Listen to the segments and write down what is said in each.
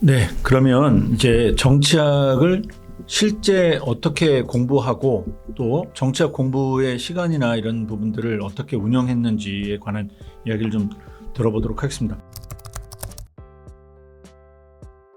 네, 그러면 이제 정치학을 실제 어떻게 공부하고 또 정치학 공부의 시간이나 이런 부분들을 어떻게 운영했는지에 관한 이야기를 좀 들어보도록 하겠습니다.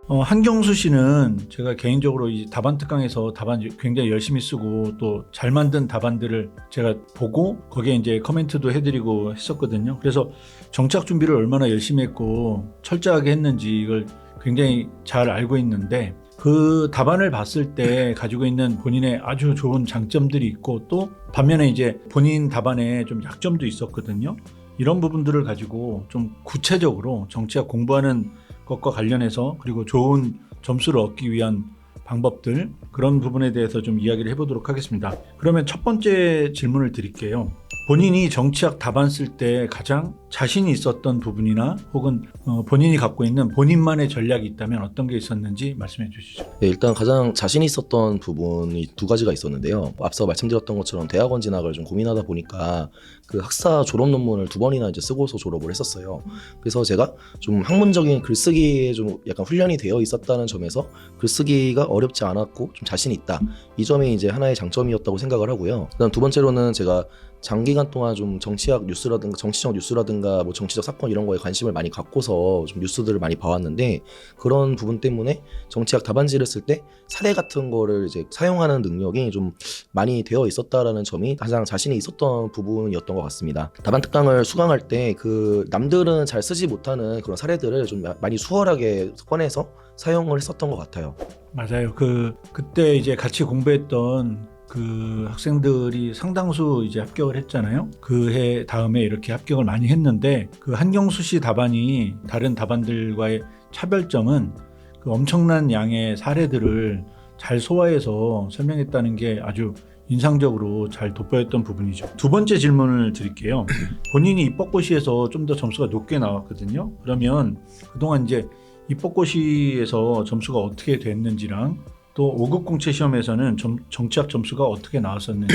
한경수 씨는 제가 개인적으로 이 답안 특강에서 답안 굉장히 열심히 쓰고 또 잘 만든 답안들을 제가 보고 거기에 이제 코멘트도 해드리고 했었거든요. 그래서 정치학 준비를 얼마나 열심히 했고 철저하게 했는지 이걸 굉장히 잘 알고 있는데 그 답안을 봤을 때 가지고 있는 본인의 아주 좋은 장점들이 있고 또 반면에 이제 본인 답안에 좀 약점도 있었거든요. 이런 부분들을 가지고 좀 구체적으로 정치학 공부하는 것과 관련해서 그리고 좋은 점수를 얻기 위한 방법들 그런 부분에 대해서 좀 이야기를 해보도록 하겠습니다. 그러면 첫 번째 질문을 드릴게요. 본인이 정치학 답안 쓸 때 가장 자신이 있었던 부분이나 혹은 본인이 갖고 있는 본인만의 전략이 있다면 어떤 게 있었는지 말씀해 주시죠. 네, 일단 가장 자신 있었던 부분이 두 가지가 있었는데요. 앞서 말씀드렸던 것처럼 대학원 진학을 좀 고민하다 보니까 그 학사 졸업 논문을 2번이나 이제 쓰고서 졸업을 했었어요. 그래서 제가 좀 학문적인 글쓰기에 좀 약간 훈련이 되어 있었다는 점에서 글쓰기가 어렵지 않았고 좀 자신 있다. 이 점이 이제 하나의 장점이었다고 생각을 하고요. 그다음 두 번째로는 제가 장기간 동안 좀 정치학 뉴스라든가 정치적 뉴스라든가 뭐 정치적 사건 이런 거에 관심을 많이 갖고서 좀 뉴스들을 많이 봐왔는데 그런 부분 때문에 정치학 답안지를 쓸 때 사례 같은 거를 이제 사용하는 능력이 좀 많이 되어 있었다라는 점이 가장 자신이 있었던 부분이었던 것 같습니다. 답안 특강을 수강할 때 그 남들은 잘 쓰지 못하는 그런 사례들을 좀 많이 수월하게 꺼내서 사용을 했었던 것 같아요. 맞아요. 그때 이제 같이 공부했던 그 학생들이 상당수 이제 합격을 했잖아요. 그 해 다음에 이렇게 합격을 많이 했는데 그 한경수 씨 답안이 다른 답안들과의 차별점은 그 엄청난 양의 사례들을 잘 소화해서 설명했다는 게 아주 인상적으로 잘 돋보였던 부분이죠. 두 번째 질문을 드릴게요. 본인이 입법고시에서 좀 더 점수가 높게 나왔거든요. 그러면 그동안 이제 입법고시에서 점수가 어떻게 됐는지랑 또 5급 공채 시험에서는 정치학 점수가 어떻게 나왔었는지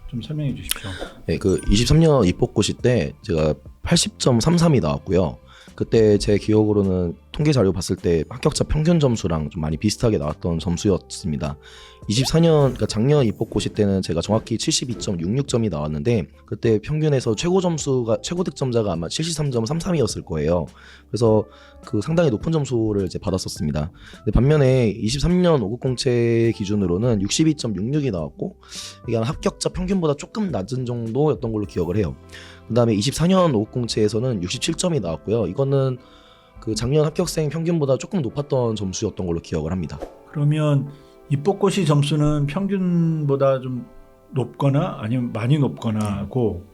좀 설명해 주십시오. 네, 그 23년 입법고시 때 제가 80.33이 나왔고요. 그때 제 기억으로는 통계 자료 봤을 때 합격자 평균 점수랑 좀 많이 비슷하게 나왔던 점수였습니다. 24년, 그러니까 작년 입법고시 때는 제가 정확히 72.66점이 나왔는데 그때 평균에서 최고 득점자가 아마 73.33이었을 거예요. 그래서 그 상당히 높은 점수를 이제 받았었습니다. 근데 반면에 23년 5급 공채 기준으로는 62.66이 나왔고 이게 합격자 평균보다 조금 낮은 정도였던 걸로 기억을 해요. 그 다음에 24년 5급 공채에서는 67점이 나왔고요. 이거는 그 작년 합격생 평균보다 조금 높았던 점수였던 걸로 기억을 합니다. 그러면 입법고시 점수는 평균보다 좀 높거나 아니면 많이 높거나 하고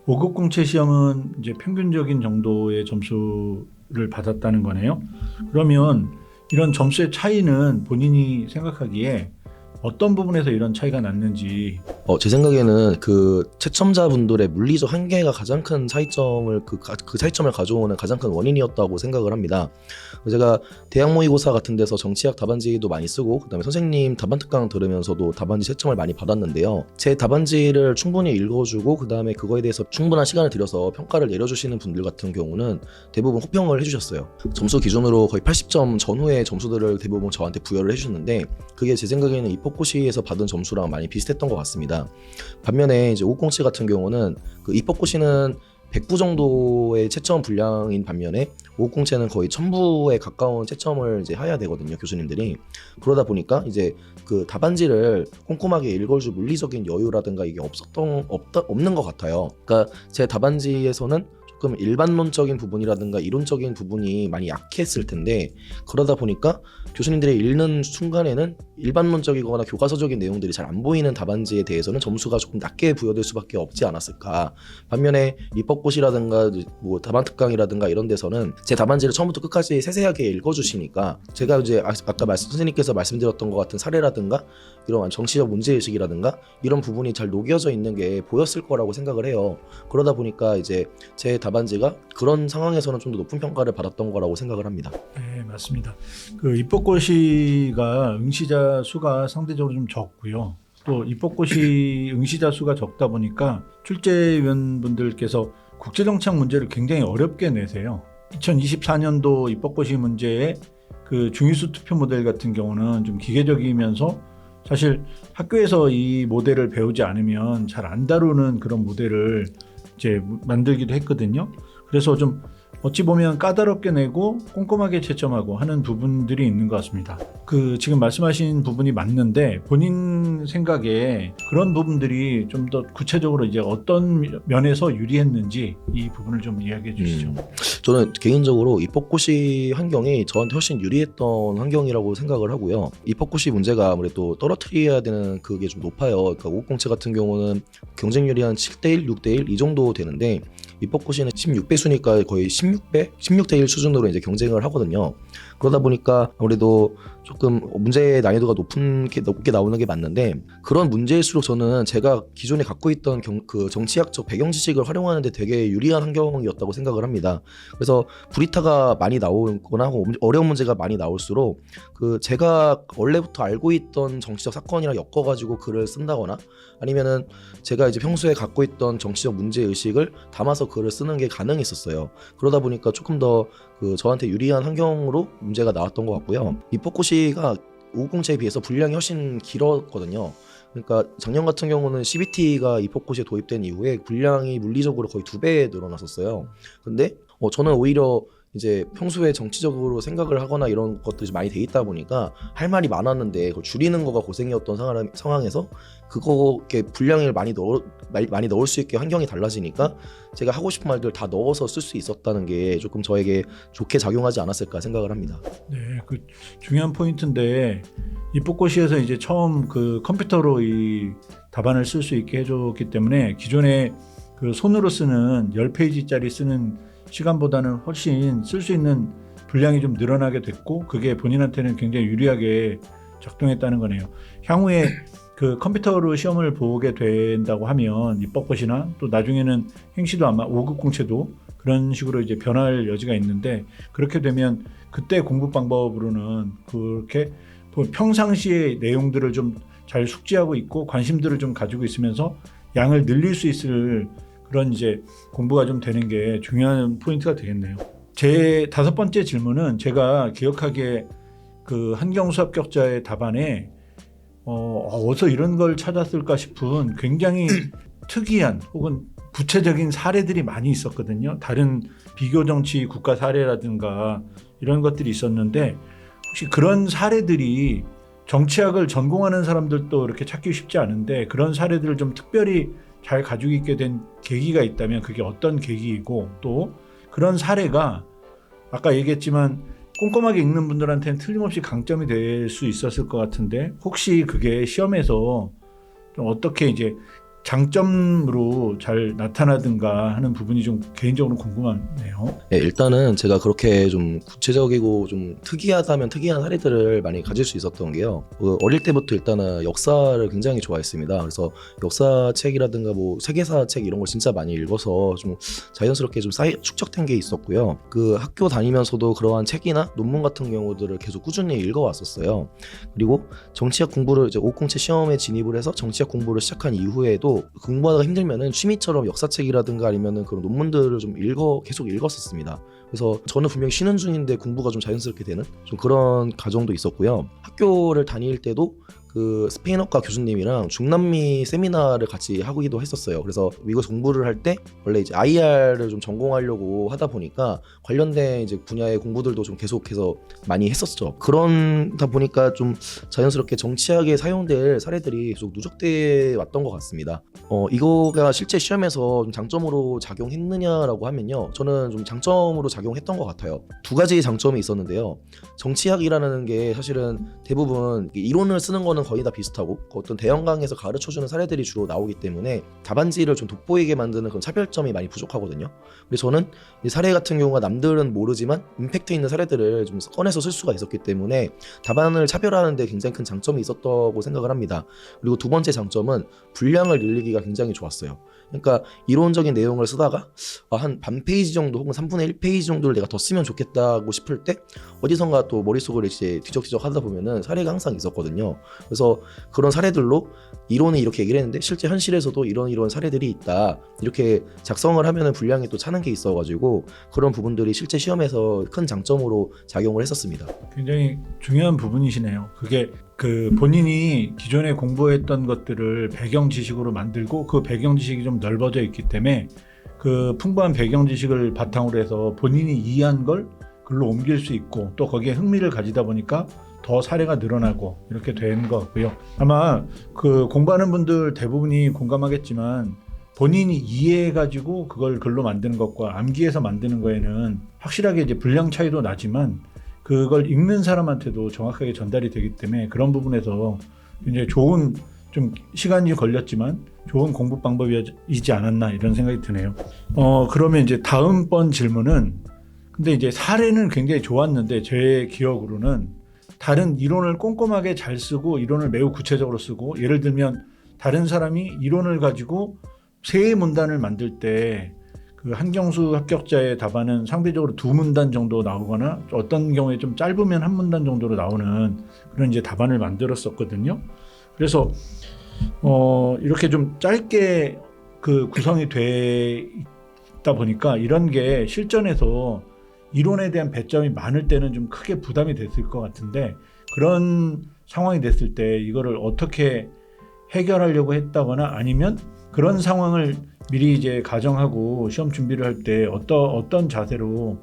5급 공채 시험은 이제 평균적인 정도의 점수를 받았다는 거네요. 그러면 이런 점수의 차이는 본인이 생각하기에 어떤 부분에서 이런 차이가 났는지. 제 생각에는 그 채점자분들의 물리적 한계가 가장 큰 차이점을 그 차이점을 가져오는 가장 큰 원인이었다고 생각을 합니다. 제가 대학 모의고사 같은 데서 정치학 답안지도 많이 쓰고 그다음에 선생님 답안 특강 들으면서도 답안지 채점을 많이 받았는데요. 제 답안지를 충분히 읽어주고 그다음에 그거에 대해서 충분한 시간을 들여서 평가를 내려주시는 분들 같은 경우는 대부분 호평을 해주셨어요. 점수 기준으로 거의 80점 전후의 점수들을 대부분 저한테 부여를 해주셨는데 그게 제 생각에는 입법고시에서 받은 점수랑 많이 비슷했던 것 같습니다. 반면에 이제 5공채 같은 경우는 그 입법고시는 100부 정도의 채점 분량인 반면에 5공채는 거의 1000부에 가까운 채점을 이제 해야 되거든요, 교수님들이. 그러다 보니까 이제 그 답안지를 꼼꼼하게 읽어줄 물리적인 여유라든가 이게 없는 것 같아요. 그러니까 제 답안지에서는 조금 일반론적인 부분이라든가 이론적인 부분이 많이 약했을 텐데 그러다 보니까 교수님들이 읽는 순간에는 일반론적이거나 교과서적인 내용들이 잘 안 보이는 답안지에 대해서는 점수가 조금 낮게 부여될 수밖에 없지 않았을까. 반면에 입법고시라든가 뭐 답안 특강이라든가 이런 데서는 제 답안지를 처음부터 끝까지 세세하게 읽어주시니까 제가 이제 아까 선생님께서 말씀드렸던 것 같은 사례라든가 이런 정치적 문제의식이라든가 이런 부분이 잘 녹여져 있는 게 보였을 거라고 생각을 해요. 그러다 보니까 이제 제 답안지가 그런 상황에서는 좀 더 높은 평가를 받았던 거라고 생각을 합니다. 네, 맞습니다. 그 입법고시가 응시자 수가 상대적으로 좀 적고요. 또 입법고시 응시자 수가 적다 보니까 출제위원분들께서 국제정치학 문제를 굉장히 어렵게 내세요. 2024년도 입법고시 문제에 그 중위수 투표 모델 같은 경우는 좀 기계적이면서 사실 학교에서 이 모델을 배우지 않으면 잘 안 다루는 그런 모델을 이제 만들기도 했거든요. 그래서 좀 어찌 보면 까다롭게 내고 꼼꼼하게 채점하고 하는 부분들이 있는 것 같습니다. 그 지금 말씀하신 부분이 맞는데 본인 생각에 그런 부분들이 좀 더 구체적으로 이제 어떤 면에서 유리했는지 이 부분을 좀 이야기해 주시죠. 저는 개인적으로 입법고시 환경이 저한테 훨씬 유리했던 환경이라고 생각을 하고요. 입법고시 문제가 아무래도 떨어뜨려야 되는 그게 좀 높아요. 그러니까 오공채 같은 경우는 경쟁률이 한 7대1, 6대1 이 정도 되는데 입법고시는 16배수니까 거의 16대1 수준으로 이제 경쟁을 하거든요. 그러다 보니까 아무래도 조금 문제의 난이도가 높게 나오는 게 맞는데 그런 문제일수록 저는 제가 기존에 갖고 있던 그 정치학적 배경 지식을 활용하는데 되게 유리한 환경이었다고 생각을 합니다. 그래서 브리타가 많이 나오거나 어려운 문제가 많이 나올수록 그 제가 원래부터 알고 있던 정치적 사건이랑 엮어가지고 글을 쓴다거나 아니면은 제가 이제 평소에 갖고 있던 정치적 문제 의식을 담아서 글을 쓰는 게 가능했었어요. 그러다 보니까 조금 더 그 저한테 유리한 환경으로 문제가 나왔던 것 같고요. 입법고시가 오공채에 비해서 분량이 훨씬 길었거든요. 그러니까 작년 같은 경우는 CBT가 입법고시에 도입된 이후에 분량이 물리적으로 거의 2배 늘어났었어요. 근데 저는 오히려 이제 평소에 정치적으로 생각을 하거나 이런 것들이 많이 돼 있다 보니까 할 말이 많았는데 그걸 줄이는 거가 고생이었던 상황에서 그거에 분량을 많이 넣을 수 있게 환경이 달라지니까 제가 하고 싶은 말들 다 넣어서 쓸 수 있었다는 게 조금 저에게 좋게 작용하지 않았을까 생각을 합니다. 네, 그 중요한 포인트인데 입법고시에서 이제 처음 그 컴퓨터로 이 답안을 쓸 수 있게 해줬기 때문에 기존에 그 손으로 쓰는 10페이지짜리 쓰는 시간보다는 훨씬 쓸 수 있는 분량이 좀 늘어나게 됐고 그게 본인한테는 굉장히 유리하게 작동했다는 거네요. 향후에 그 컴퓨터로 시험을 보게 된다고 하면 입법고시나 또 나중에는 행시도 아마 5급 공채도 그런 식으로 이제 변할 여지가 있는데 그렇게 되면 그때 공부 방법으로는 그렇게 평상시의 내용들을 좀 잘 숙지하고 있고 관심들을 좀 가지고 있으면서 양을 늘릴 수 있을 그런 이제 공부가 좀 되는 게 중요한 포인트가 되겠네요. 제 5번째 질문은 제가 기억하기에 그 한경수 합격자의 답안에 어디서 이런 걸 찾았을까 싶은 굉장히 특이한 혹은 구체적인 사례들이 많이 있었거든요. 다른 비교 정치 국가 사례라든가 이런 것들이 있었는데 혹시 그런 사례들이 정치학을 전공하는 사람들도 이렇게 찾기 쉽지 않은데 그런 사례들을 좀 특별히 잘 가지고 있게 된 계기가 있다면 그게 어떤 계기이고 또 그런 사례가 아까 얘기했지만 꼼꼼하게 읽는 분들한테는 틀림없이 강점이 될 수 있었을 것 같은데 혹시 그게 시험에서 좀 어떻게 이제 장점으로 잘 나타나든가 하는 부분이 좀 개인적으로 궁금하네요. 네, 일단은 제가 그렇게 좀 구체적이고 좀 특이하다면 특이한 사례들을 많이 가질 수 있었던 게요. 어릴 때부터 일단은 역사를 굉장히 좋아했습니다. 그래서 역사책이라든가 뭐 세계사 책 이런 걸 진짜 많이 읽어서 좀 자연스럽게 좀 축적된 게 있었고요. 그 학교 다니면서도 그러한 책이나 논문 같은 경우들을 계속 꾸준히 읽어왔었어요. 그리고 정치학 공부를 이제 오공채 시험에 진입을 해서 정치학 공부를 시작한 이후에도 공부하다가 힘들면은 취미처럼 역사책이라든가 아니면은 그런 논문들을 좀 계속 읽었었습니다. 그래서 저는 분명히 쉬는 중인데 공부가 좀 자연스럽게 되는 좀 그런 과정도 있었고요. 학교를 다닐 때도 그 스페인어과 교수님이랑 중남미 세미나를 같이 하기도 했었어요. 그래서 미국 공부를 할 때 원래 이제 IR을 좀 전공하려고 하다 보니까 관련된 이제 분야의 공부들도 좀 계속해서 많이 했었죠. 그러다 보니까 좀 자연스럽게 정치학에 사용될 사례들이 계속 누적돼 왔던 것 같습니다. 이거가 실제 시험에서 좀 장점으로 작용했느냐라고 하면요, 저는 좀 장점으로 작용했던 것 같아요. 두 가지 장점이 있었는데요. 정치학이라는 게 사실은 대부분 이론을 쓰는 거는 거의 다 비슷하고 어떤 대형강에서 가르쳐주는 사례들이 주로 나오기 때문에 답안지를 좀 돋보이게 만드는 그런 차별점이 많이 부족하거든요. 그래서 저는 이 사례 같은 경우가 남들은 모르지만 임팩트 있는 사례들을 좀 꺼내서 쓸 수가 있었기 때문에 답안을 차별하는 데 굉장히 큰 장점이 있었다고 생각을 합니다. 그리고 두 번째 장점은 분량을 늘리기가 굉장히 좋았어요. 그러니까 이론적인 내용을 쓰다가 한 반 페이지 정도 혹은 3분의 1페이지 정도를 내가 더 쓰면 좋겠다고 싶을 때 어디선가 또 머릿속을 이제 뒤적뒤적 하다 보면은 사례가 항상 있었거든요. 그래서 그래서 그런 사례들로 이론은 이렇게 얘기를 했는데 실제 현실에서도 이런 사례들이 있다. 이렇게 작성을 하면은 분량이 또 차는 게 있어가지고 그런 부분들이 실제 시험에서 큰 장점으로 작용을 했었습니다. 굉장히 중요한 부분이시네요. 그게 그 본인이 기존에 공부했던 것들을 배경 지식으로 만들고 그 배경 지식이 좀 넓어져 있기 때문에 그 풍부한 배경 지식을 바탕으로 해서 본인이 이해한 걸 글로 옮길 수 있고 또 거기에 흥미를 가지다 보니까 더 사례가 늘어나고 이렇게 되는 것 같고요. 아마 그 공부하는 분들 대부분이 공감하겠지만 본인이 이해해가지고 그걸 글로 만드는 것과 암기해서 만드는 거에는 확실하게 이제 분량 차이도 나지만 그걸 읽는 사람한테도 정확하게 전달이 되기 때문에 그런 부분에서 굉장히 좋은, 좀 시간이 걸렸지만 좋은 공부 방법이지 않았나 이런 생각이 드네요. 그러면 이제 다음번 질문은, 근데 이제 사례는 굉장히 좋았는데 제 기억으로는 다른 이론을 꼼꼼하게 잘 쓰고 이론을 매우 구체적으로 쓰고, 예를 들면 다른 사람이 이론을 가지고 세 문단을 만들 때 그 한경수 합격자의 답안은 상대적으로 2문단 정도 나오거나 어떤 경우에 좀 짧으면 1문단 정도로 나오는 그런 이제 답안을 만들었었거든요. 그래서 이렇게 좀 짧게 그 구성이 돼 있다 보니까 이런 게 실전에서 이론에 대한 배점이 많을 때는 좀 크게 부담이 됐을 것 같은데, 그런 상황이 됐을 때 이거를 어떻게 해결하려고 했다거나 아니면 그런 상황을 미리 이제 가정하고 시험 준비를 할 때 어떤 자세로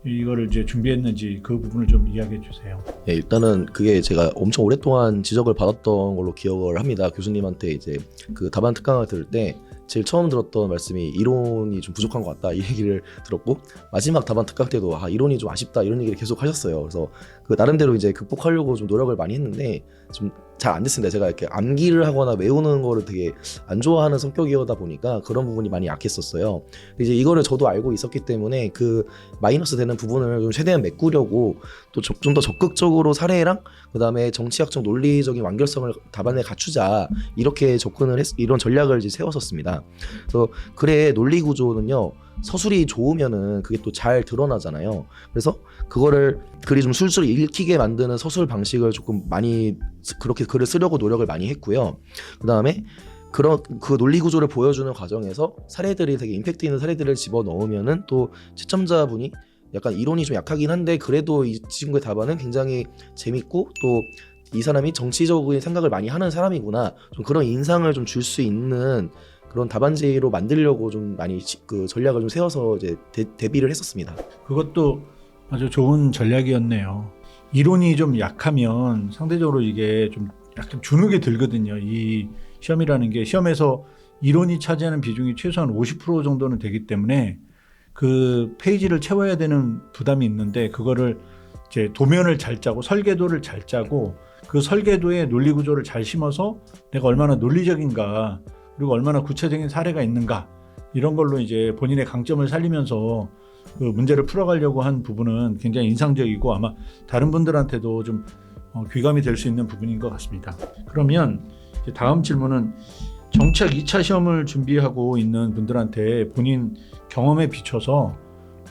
이거를 이제 준비했는지 그 부분을 좀 이야기해 주세요. 예, 일단은 그게 제가 엄청 오랫동안 지적을 받았던 걸로 기억을 합니다. 교수님한테 이제 그 답안 특강을 들을 때 제일 처음 들었던 말씀이 이론이 좀 부족한 것 같다 이 얘기를 들었고, 마지막 답안 특강 때도 이론이 좀 아쉽다 이런 얘기를 계속 하셨어요. 그래서 그 나름대로 이제 극복하려고 좀 노력을 많이 했는데 좀 잘 안 됐습니다. 제가 이렇게 암기를 하거나 외우는 거를 되게 안 좋아하는 성격이다 보니까 그런 부분이 많이 약했었어요. 이제 이거를 저도 알고 있었기 때문에 그 마이너스 되는 부분을 좀 최대한 메꾸려고 또 좀 더 적극적으로 사례랑 그다음에 정치학적 논리적인 완결성을 답안에 갖추자 이렇게 이런 전략을 이제 세웠었습니다. 그래서 글의 논리 구조는요, 서술이 좋으면은 그게 또 잘 드러나잖아요. 그래서 그거를 글이 좀 술술 읽히게 만드는 서술 방식을 조금 많이 그렇게 글을 쓰려고 노력을 많이 했고요. 그다음에 그 논리 구조를 보여주는 과정에서 사례들이 되게 임팩트 있는 사례들을 집어 넣으면은 또 채점자분이 약간 이론이 좀 약하긴 한데 그래도 이 친구의 답안은 굉장히 재밌고 또 이 사람이 정치적인 생각을 많이 하는 사람이구나, 좀 그런 인상을 좀 줄 수 있는 그런 답안지로 만들려고 좀 많이 그 전략을 좀 세워서 이제 대비를 했었습니다. 그것도 아주 좋은 전략이었네요. 이론이 좀 약하면 상대적으로 이게 좀 약간 주눅이 들거든요. 이 시험이라는 게 시험에서 이론이 차지하는 비중이 최소한 50% 정도는 되기 때문에 그 페이지를 채워야 되는 부담이 있는데, 그거를 이제 도면을 잘 짜고 설계도를 잘 짜고 그 설계도에 논리 구조를 잘 심어서 내가 얼마나 논리적인가 그리고 얼마나 구체적인 사례가 있는가 이런 걸로 이제 본인의 강점을 살리면서 그 문제를 풀어가려고 한 부분은 굉장히 인상적이고 아마 다른 분들한테도 좀 귀감이 될 수 있는 부분인 것 같습니다. 그러면 이제 다음 질문은 정치학 2차 시험을 준비하고 있는 분들한테 본인 경험에 비춰서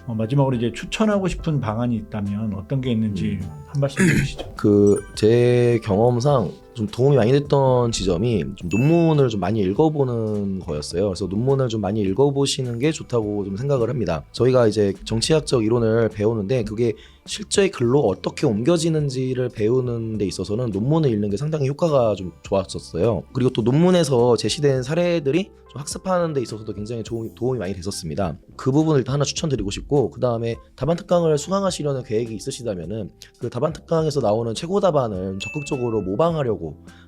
마지막으로 이제 추천하고 싶은 방안이 있다면 어떤 게 있는지 한 말씀 해주시죠. 그 제 경험상 좀 도움이 많이 됐던 지점이 좀 논문을 좀 많이 읽어보는 거였어요. 그래서 논문을 좀 많이 읽어보시는 게 좋다고 좀 생각을 합니다. 저희가 이제 정치학적 이론을 배우는데 그게 실제 글로 어떻게 옮겨지는지를 배우는 데 있어서는 논문을 읽는 게 상당히 효과가 좀 좋았었어요. 그리고 또 논문에서 제시된 사례들이 좀 학습하는 데 있어서도 굉장히 도움이 많이 됐었습니다. 그 부분을 일단 하나 추천드리고 싶고, 그 다음에 답안 특강을 수강하시려는 계획이 있으시다면은 그 답안 특강에서 나오는 최고 답안을 적극적으로 모방하려고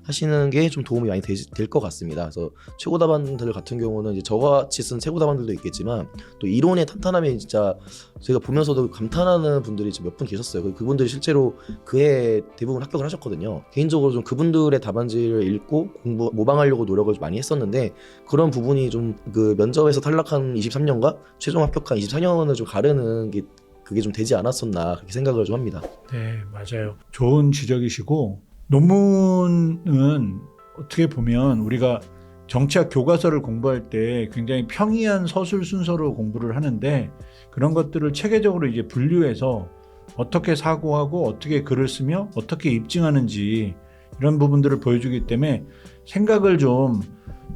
하시는 게 좀 도움이 많이 될 것 같습니다. 그래서 최고 답안들 같은 경우는 이제 저같이 쓴 최고 답안들도 있겠지만 또 이론의 탄탄함이 진짜 제가 보면서도 감탄하는 분들이 몇 분 계셨어요. 그분들이 실제로 그해 대부분 합격을 하셨거든요. 개인적으로 좀 그분들의 답안지를 읽고 모방하려고 노력을 많이 했었는데, 그런 부분이 좀 그 면접에서 탈락한 23년과 최종 합격한 24년을 좀 가르는 게 그게 좀 되지 않았었나 그렇게 생각을 좀 합니다. 네, 맞아요. 좋은 지적이시고, 논문은 어떻게 보면 우리가 정치학 교과서를 공부할 때 굉장히 평이한 서술 순서로 공부를 하는데, 그런 것들을 체계적으로 이제 분류해서 어떻게 사고하고 어떻게 글을 쓰며 어떻게 입증하는지 이런 부분들을 보여주기 때문에 생각을 좀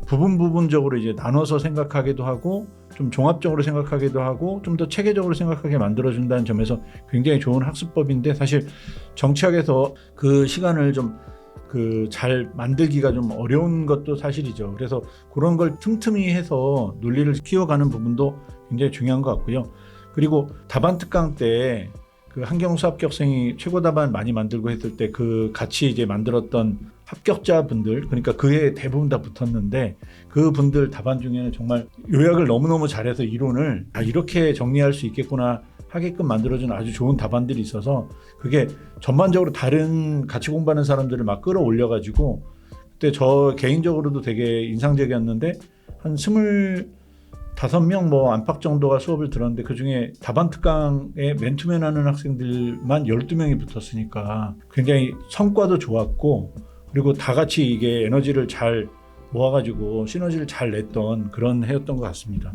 부분적으로 이제 나눠서 생각하기도 하고 좀 종합적으로 생각하기도 하고 좀 더 체계적으로 생각하게 만들어준다는 점에서 굉장히 좋은 학습법인데, 사실 정치학에서 그 시간을 좀 잘 만들기가 좀 어려운 것도 사실이죠. 그래서 그런 걸 틈틈이 해서 논리를 키워가는 부분도 굉장히 중요한 것 같고요. 그리고 답안 특강 때 그 한경수 합격생이 최고 답안 많이 만들고 했을 때 그 같이 이제 만들었던 합격자분들, 그러니까 그에 대부분 다 붙었는데 그 분들 답안 중에는 정말 요약을 너무너무 잘해서 이론을 이렇게 정리할 수 있겠구나 하게끔 만들어준 아주 좋은 답안들이 있어서 그게 전반적으로 다른 같이 공부하는 사람들을 막 끌어올려가지고 그때 저 개인적으로도 되게 인상적이었는데 한 25명 뭐 안팎 정도가 수업을 들었는데 그중에 답안 특강에 맨투맨 하는 학생들만 12명이 붙었으니까 굉장히 성과도 좋았고, 그리고 다 같이 이게 에너지를 잘 모아가지고 시너지를 잘 냈던 그런 해였던 것 같습니다.